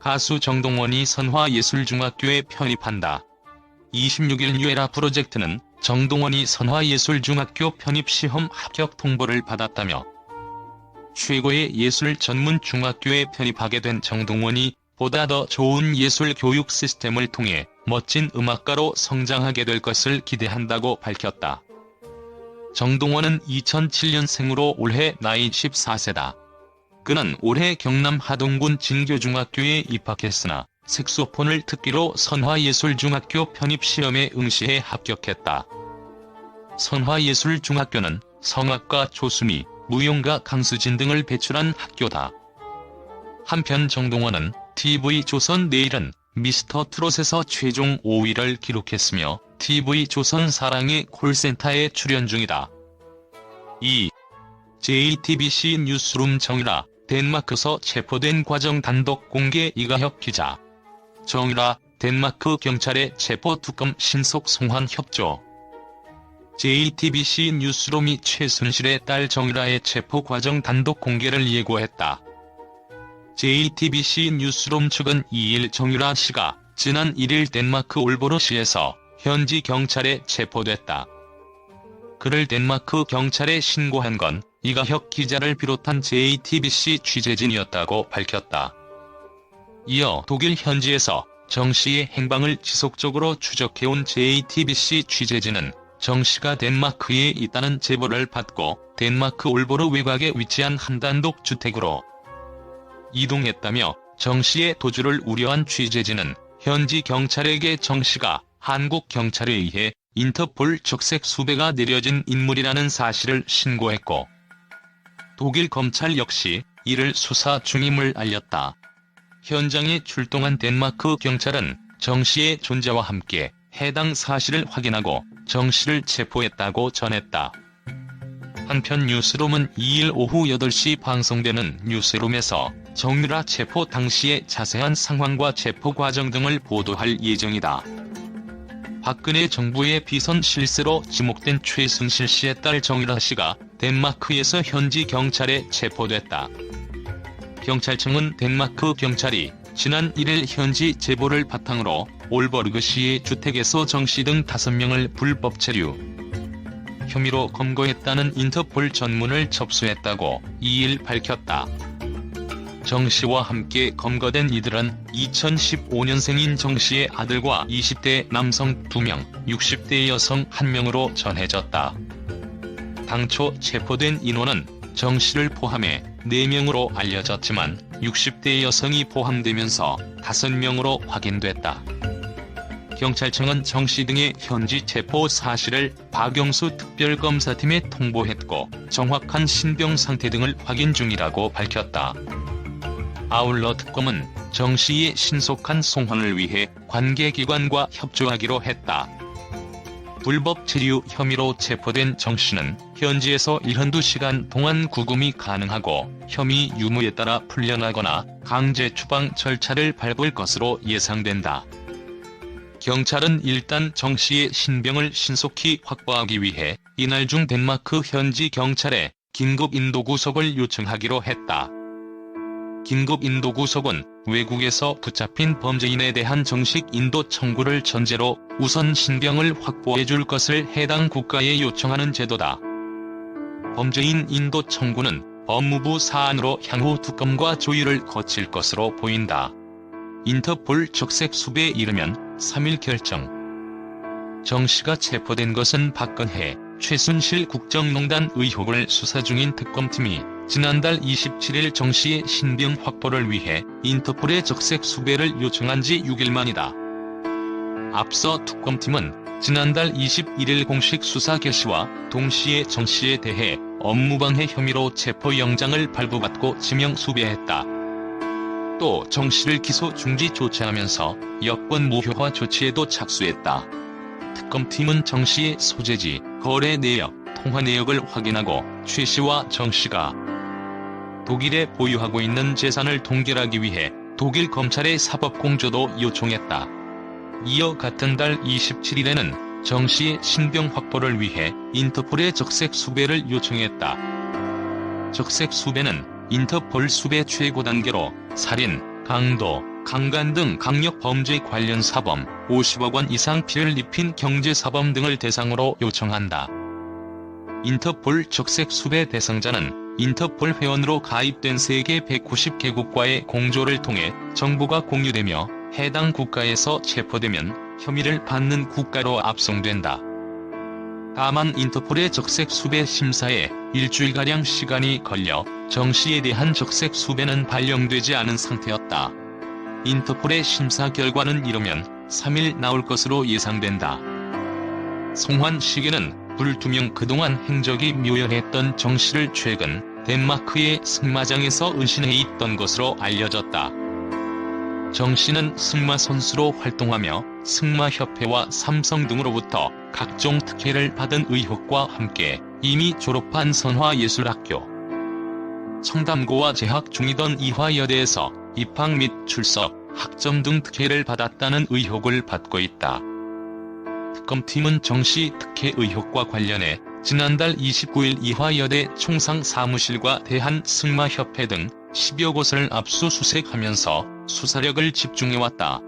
가수 정동원이 선화예술중학교에 편입한다. 26일 뉴에라 프로젝트는 정동원이 선화예술중학교 편입시험 합격 통보를 받았다며 최고의 예술 전문 중학교에 편입하게 된 정동원이 보다 더 좋은 예술 교육 시스템을 통해 멋진 음악가로 성장하게 될 것을 기대한다고 밝혔다. 정동원은 2007년생으로 올해 나이 14세다. 그는 올해 경남 하동군 진교중학교에 입학했으나 색소폰을 특기로 선화예술중학교 편입시험에 응시해 합격했다. 선화예술중학교는 성악가 조수미, 무용가 강수진 등을 배출한 학교다. 한편 정동원은 TV조선 내일은 미스터트롯에서 최종 5위를 기록했으며 TV조선 사랑의 콜센터에 출연 중이다. 2. JTBC 뉴스룸 정유라, 덴마크서 체포된 과정 단독 공개. 이가혁 기자. 정유라, 덴마크 경찰의 체포 특검 신속 송환 협조. JTBC 뉴스룸이 최순실의 딸 정유라의 체포 과정 단독 공개를 예고했다. JTBC 뉴스룸 측은 2일 정유라 씨가 지난 1일 덴마크 올보르시에서 현지 경찰에 체포됐다. 그를 덴마크 경찰에 신고한 건 이가혁 기자를 비롯한 JTBC 취재진이었다고 밝혔다. 이어 독일 현지에서 정 씨의 행방을 지속적으로 추적해온 JTBC 취재진은 정 씨가 덴마크에 있다는 제보를 받고 덴마크 올보르 외곽에 위치한 한 단독 주택으로 이동했다며 정 씨의 도주를 우려한 취재진은 현지 경찰에게 정 씨가 한국 경찰에 의해 인터폴 적색 수배가 내려진 인물이라는 사실을 신고했고 독일 검찰 역시 이를 수사 중임을 알렸다. 현장에 출동한 덴마크 경찰은 정 씨의 존재와 함께 해당 사실을 확인하고 정 씨를 체포했다고 전했다. 한편 뉴스룸은 2일 오후 8시 방송되는 뉴스룸에서 정유라 체포 당시의 자세한 상황과 체포 과정 등을 보도할 예정이다. 박근혜 정부의 비선 실세로 지목된 최순실 씨의 딸 정유라 씨가 덴마크에서 현지 경찰에 체포됐다. 경찰청은 덴마크 경찰이 지난 1일 현지 제보를 바탕으로 올버르그시의 주택에서 정 씨 등 5명을 불법 체류 혐의로 검거했다는 인터폴 전문을 접수했다고 2일 밝혔다. 정 씨와 함께 검거된 이들은 2015년생인 정 씨의 아들과 20대 남성 2명, 60대 여성 1명으로 전해졌다. 당초 체포된 인원은 정 씨를 포함해 4명으로 알려졌지만 60대 여성이 포함되면서 5명으로 확인됐다. 경찰청은 정 씨 등의 현지 체포 사실을 박영수 특별검사팀에 통보했고 정확한 신병 상태 등을 확인 중이라고 밝혔다. 아울러 특검은 정 씨의 신속한 송환을 위해 관계기관과 협조하기로 했다. 불법 체류 혐의로 체포된 정 씨는 현지에서 1~2시간 동안 구금이 가능하고 혐의 유무에 따라 풀려나거나 강제 추방 절차를 밟을 것으로 예상된다. 경찰은 일단 정 씨의 신병을 신속히 확보하기 위해 이날 중 덴마크 현지 경찰에 긴급 인도구속을 요청하기로 했다. 긴급 인도구속은 외국에서 붙잡힌 범죄인에 대한 정식 인도 청구를 전제로 우선 신병을 확보해줄 것을 해당 국가에 요청하는 제도다. 범죄인 인도 청구는 법무부 사안으로 향후 특검과 조율을 거칠 것으로 보인다. 인터폴 적색 수배에 이르면 3일 결정. 정 씨가 체포된 것은 박근혜, 최순실 국정농단 의혹을 수사 중인 특검팀이 지난달 27일 정 씨의 신병 확보를 위해 인터폴의 적색 수배를 요청한 지 6일 만이다. 앞서 특검팀은 지난달 21일 공식 수사 개시와 동시에 정 씨에 대해 업무방해 혐의로 체포영장을 발부받고 지명 수배했다. 또 정 씨를 기소 중지 조치하면서 여권 무효화 조치에도 착수했다. 특검팀은 정 씨의 소재지, 거래 내역, 통화 내역을 확인하고 최 씨와 정 씨가 독일에 보유하고 있는 재산을 동결하기 위해 독일 검찰의 사법공조도 요청했다. 이어 같은 달 27일에는 정 씨의 신병 확보를 위해 인터폴의 적색 수배를 요청했다. 적색 수배는 인터폴 수배 최고 단계로 살인, 강도, 강간 등 강력범죄 관련 사범 50억 원 이상 피해를 입힌 경제사범 등을 대상으로 요청한다. 인터폴 적색 수배 대상자는 인터폴 회원으로 가입된 세계 190개국과의 공조를 통해 정보가 공유되며 해당 국가에서 체포되면 혐의를 받는 국가로 압송된다. 다만 인터폴의 적색 수배 심사에 일주일가량 시간이 걸려 정 씨에 대한 적색 수배는 발령되지 않은 상태였다. 인터폴의 심사 결과는 이르면 3일 나올 것으로 예상된다. 송환 시기는 불투명 그동안 행적이 묘연했던 정 씨를 최근 덴마크의 승마장에서 은신해 있던 것으로 알려졌다. 정 씨는 승마 선수로 활동하며 승마협회와 삼성 등으로부터 각종 특혜를 받은 의혹과 함께 이미 졸업한 선화예술학교, 청담고와 재학 중이던 이화여대에서 입학 및 출석, 학점 등 특혜를 받았다는 의혹을 받고 있다. 특검팀은 정 씨 특혜 의혹과 관련해 지난달 29일 이화여대 총상 사무실과 대한승마협회 등 10여 곳을 압수수색하면서 수사력을 집중해왔다.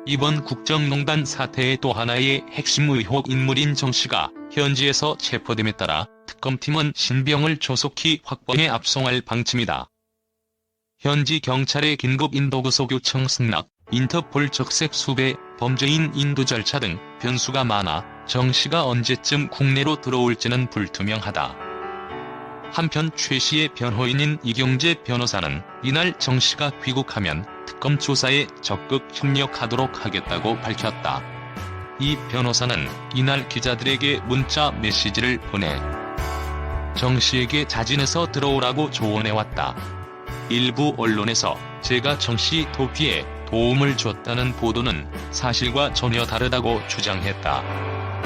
이번 국정농단 사태의 또 하나의 핵심 의혹 인물인 정 씨가 현지에서 체포됨에 따라 특검팀은 신병을 조속히 확보해 압송할 방침이다. 현지 경찰의 긴급 인도구속 요청 승낙, 인터폴 적색 수배, 범죄인 인도 절차 등 변수가 많아 정 씨가 언제쯤 국내로 들어올지는 불투명하다. 한편 최 씨의 변호인인 이경재 변호사는 이날 정 씨가 귀국하면 특검 조사에 적극 협력하도록 하겠다고 밝혔다. 이 변호사는 이날 기자들에게 문자 메시지를 보내 정 씨에게 자진해서 들어오라고 조언해왔다. 일부 언론에서 제가 정 씨 도피에 도움을 줬다는 보도는 사실과 전혀 다르다고 주장했다.